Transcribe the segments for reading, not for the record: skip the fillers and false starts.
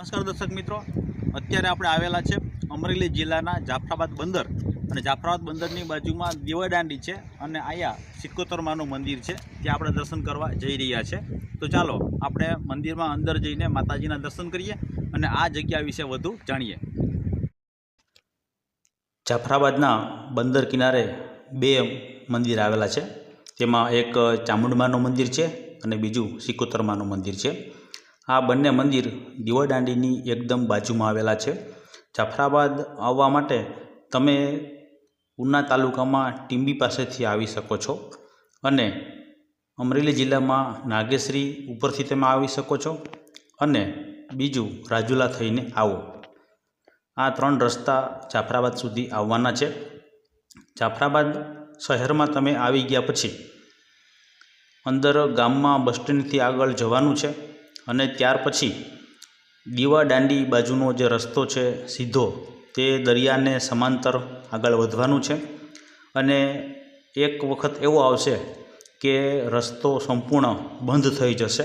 નમસ્કાર દર્શક મિત્રો, અત્યારે આપણે આવેલા છે અમરેલી જિલ્લાના જાફરાબાદ બંદર અને જાફરાબાદ બંદરની બાજુમાં દીવાદાંડી છે અને અહીંયા સિકોતરમાનું મંદિર છે, ત્યાં આપણે દર્શન કરવા જઈ રહ્યા છે। તો ચાલો આપણે મંદિરમાં અંદર જઈને માતાજીના દર્શન કરીએ અને આ જગ્યા વિશે વધુ જાણીએ। જાફરાબાદના બંદર કિનારે બે મંદિર આવેલા છે, તેમાં એક ચામુંડમાનું મંદિર છે અને બીજું સિકોતરમાનું મંદિર છે। આ બંને મંદિર દીવાદાંડીની એકદમ બાજુમાં આવેલા છે। જાફરાબાદ આવવા માટે તમે ઉના તાલુકામાં ટીંબી પાસેથી આવી શકો છો અને અમરેલી જિલ્લામાં નાગેશ્રી ઉપરથી તમે આવી શકો છો અને બીજું રાજુલા થઈને આવો। આ ત્રણ રસ્તા જાફરાબાદ સુધી આવવાના છે। જાફરાબાદ શહેરમાં તમે આવી ગયા પછી અંદર ગામમાં બસ સ્ટેન્ડથી આગળ જવાનું છે અને ત્યાર પછી દીવાદાંડી બાજુનો જે રસ્તો છે સીધો, તે દરિયાને સમાંતર આગળ વધવાનું છે અને એક વખત એવો આવશે કે રસ્તો સંપૂર્ણ બંધ થઈ જશે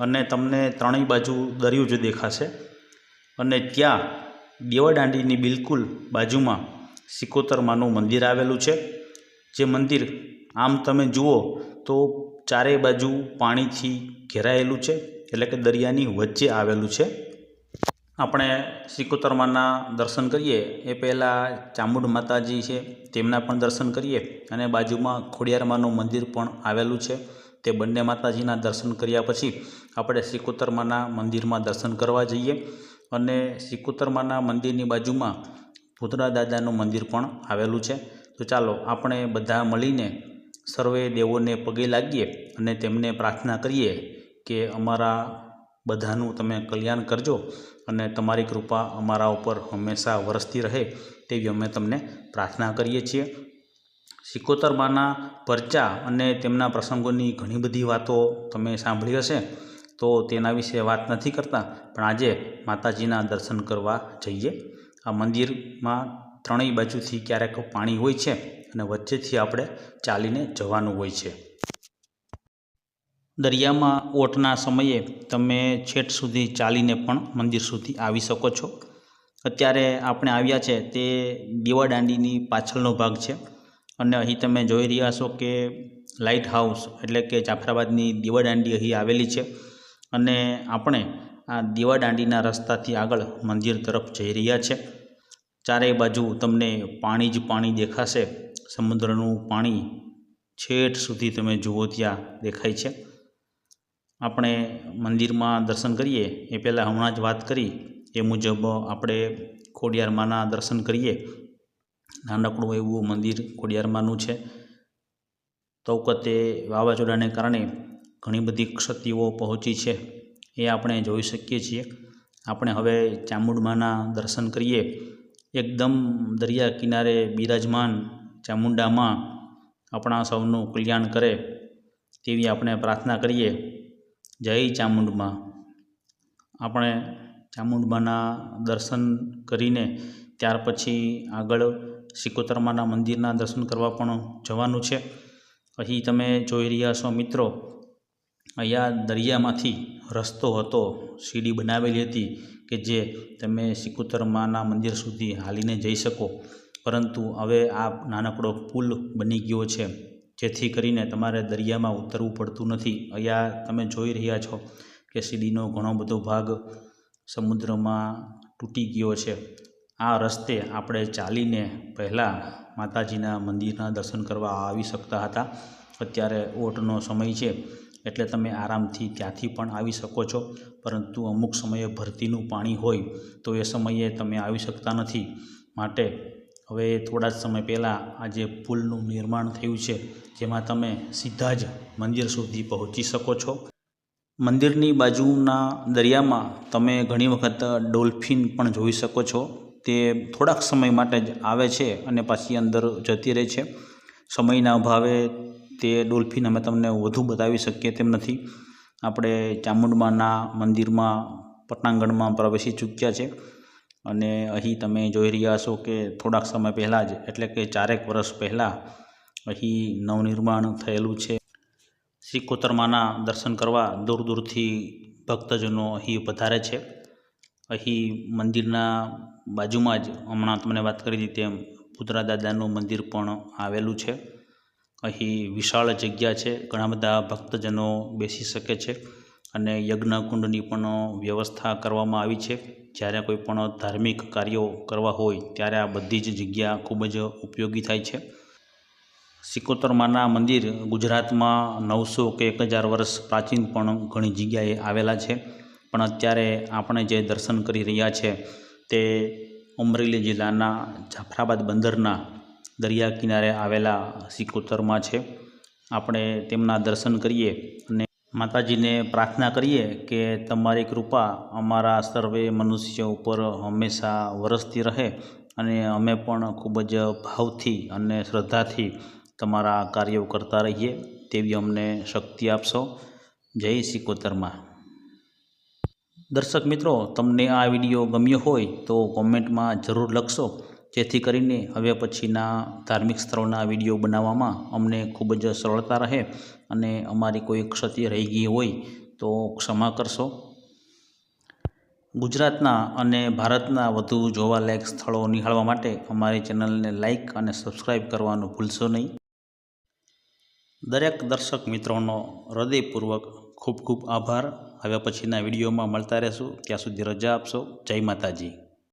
અને તમને ત્રણેય બાજુ દરિયો જ દેખાશે અને ત્યાં દીવાદાંડીની બિલકુલ બાજુમાં સિકોતરમાનું મંદિર આવેલું છે। જે મંદિર આમ તમે જુઓ તો ચારેય બાજુ પાણીથી ઘેરાયેલું છે, એટલે કે દરિયાની વચ્ચે આવેલું છે। આપણે સિકોતરમાના દર્શન કરીએ એ પહેલાં ચામુંડ માતાજી છે તેમના પણ દર્શન કરીએ અને બાજુમાં ખોડિયારમાંનું મંદિર પણ આવેલું છે। તે બંને માતાજીના દર્શન કર્યા પછી આપણે સિકોતરમાના મંદિરમાં દર્શન કરવા જઈએ અને સિકોતરમાના મંદિરની બાજુમાં ભૂતરા દાદાનું મંદિર પણ આવેલું છે। તો ચાલો આપણે બધા મળીને સર્વે દેવોને પગે લાગીએ અને તેમને પ્રાર્થના કરીએ કે અમારા બધાનું તમે કલ્યાણ કરજો અને તમારી કૃપા અમારા ઉપર હંમેશા વરસતી રહે તેવી અમે તમને પ્રાર્થના કરીએ છીએ। સિકોતરમાના પરચા અને તેમના પ્રસંગોની ઘણી બધી વાતો તમે સાંભળી હશે, તો તેના વિશે વાત નથી કરતા, પણ આજે માતાજીના દર્શન કરવા જઈએ। આ મંદિરમાં ત્રણેય બાજુથી ક્યારેક પાણી હોય છે અને વચ્ચેથી આપણે ચાલીને જવાનું હોય છે। દરિયામાં ઓટના સમયે તમે છેટ સુધી ચાલીને પણ મંદિર સુધી આવી શકો છો। અત્યારે આપણે આવ્યા છે તે દીવાદાંડીની પાછળનો ભાગ છે અને અહીં તમે જોઈ રહ્યા છો કે લાઇટ હાઉસ એટલે કે જાફરાબાદની દીવાદાંડી અહીં આવેલી છે અને આપણે આ દીવાદાંડીના રસ્તાથી આગળ મંદિર તરફ જઈ રહ્યા છે। ચારેય બાજુ તમને પાણી જ પાણી દેખાશે, સમુદ્રનું પાણી છેટ સુધી તમે જુઓ ત્યાં દેખાય છે। આપણે મંદિરમાં દર્શન કરીએ એ પહેલાં હમણાં જ વાત કરી એ મુજબ આપણે ખોડિયારમાંના દર્શન કરીએ। નાનકડું એવું મંદિર ખોડિયારમાંનું છે। તો વખતે વાવાઝોડાને કારણે ઘણી બધી ક્ષતિઓ પહોંચી છે એ આપણે જોઈ શકીએ છીએ। આપણે હવે ચામુંડમાના દર્શન કરીએ। એકદમ દરિયા કિનારે બિરાજમાન ચામુંડામાં આપણા સૌનું કલ્યાણ કરે તેવી આપણે પ્રાર્થના કરીએ। જય ચામુંડમાં। આપણે ચામુંડમાના દર્શન કરીને ત્યાર પછી આગળ સિકોતરમાના મંદિરના દર્શન કરવા પણ જવાનું છે। અહીં તમે જોઈ રહ્યા છો મિત્રો, અહીંયા દરિયામાંથી રસ્તો હતો, સીડી બનાવેલી હતી કે જે તમે સિકોતરમાના મંદિર સુધી હાલીને જઈ શકો, પરંતુ હવે આ નાનકડો પુલ બની ગયો છે, જેથી કરીને તમારે દરિયામાં ઉતરવું પડતું નથી। અહીંયા તમે જોઈ રહ્યા છો કે સીડીનો ઘણો બધો ભાગ સમુદ્રમાં તૂટી ગયો છે। આ રસ્તે આપણે ચાલીને પહેલાં માતાજીના મંદિરના દર્શન કરવા આવી શકતા હતા। અત્યારે ઓટનો સમય છે એટલે તમે આરામથી ત્યાંથી પણ આવી શકો છો, પરંતુ અમુક સમયે ભરતીનું પાણી હોય તો એ સમયે તમે આવી શકતા નથી। માટે હવે થોડા જ સમય પહેલાં આ જે પુલનું નિર્માણ થયું છે, જેમાં તમે સીધા જ મંદિર સુધી પહોંચી શકો છો। મંદિરની બાજુના દરિયામાં તમે ઘણી વખત ડોલ્ફિન પણ જોઈ શકો છો। તે થોડાક સમય માટે જ આવે છે અને પાછી અંદર જતી રહે છે। સમયના અભાવે તે ડોલ્ફિન અમે તમને વધુ બતાવી શકીએ તેમ નથી। આપણે ચામુંડમાના મંદિરમાં પટાંગણમાં પ્રવેશી ચૂક્યા છે અને અહીં તમે જોઈ રહ્યા છો કે થોડાક સમય પહેલાં જ, એટલે કે 4 વર્ષ પહેલાં અહીં નવનિર્માણ થયેલું છે। સિકોતરમાના દર્શન કરવા દૂર દૂરથી ભક્તજનો અહીં પધારે છે અહીં મંદિરના બાજુમાં જ હમણાં તમને વાત કરી હતી તેમ પુતળા દાદાનું મંદિર પણ આવેલું છે. અહીં વિશાળ જગ્યા છે, ઘણા બધા ભક્તજનો બેસી શકે છે અને યજ્ઞકુંડની પણ વ્યવસ્થા કરવામાં આવી છે. જ્યારે કોઈ પણ ધાર્મિક કાર્યો કરવા હોય ત્યારે આ બધી જ જગ્યા ખૂબ જ ઉપયોગી થાય છે. સિકોતર માના મંદિર ગુજરાતમાં 900 કે 1000 વર્ષ પ્રાચીન પણ ઘણી જગ્યાએ આવેલા છે, પણ અત્યારે આપણે જે દર્શન કરી રહ્યા છે તે અમરેલી જિલ્લાના જાફરાબાદ બંદરના દરિયા કિનારે આવેલા સિકોતરમાં છે. આપણે તેમના દર્શન કરીએ અને માતાજીને પ્રાર્થના કરીએ કે તમારી કૃપા અમારા સર્વે મનુષ્યો ઉપર હંમેશા વરસતી રહે અને અમે પણ ખૂબ જ ભાવથી અને શ્રદ્ધાથી તમારા કાર્યો કરતા રહીએ તેવી અમને શક્તિ આપશો. જય સિકોતરમાં. દર્શક મિત્રો, તમને આ વિડીયો ગમ્યો હોય તો કોમેન્ટમાં જરૂર લખશો, જેથી કરીને હવે પછીના ધાર્મિક સ્થળોના વિડીયો બનાવવામાં અમને ખૂબ જ સરળતા રહે અને અમારી કોઈ ક્ષતિ રહી ગઈ હોય તો ક્ષમા કરશો. ગુજરાતના અને ભારતના વધુ જોવાલાયક સ્થળો નિહાળવા માટે અમારી ચેનલને લાઇક અને સબસ્ક્રાઈબ કરવાનું ભૂલશો નહીં. દરેક દર્શક મિત્રોનો હૃદયપૂર્વક ખૂબ ખૂબ આભાર. હવે પછીના વિડીયોમાં મળતા રહેશું. ત્યાં સુધી રજા આપશો. જય માતાજી.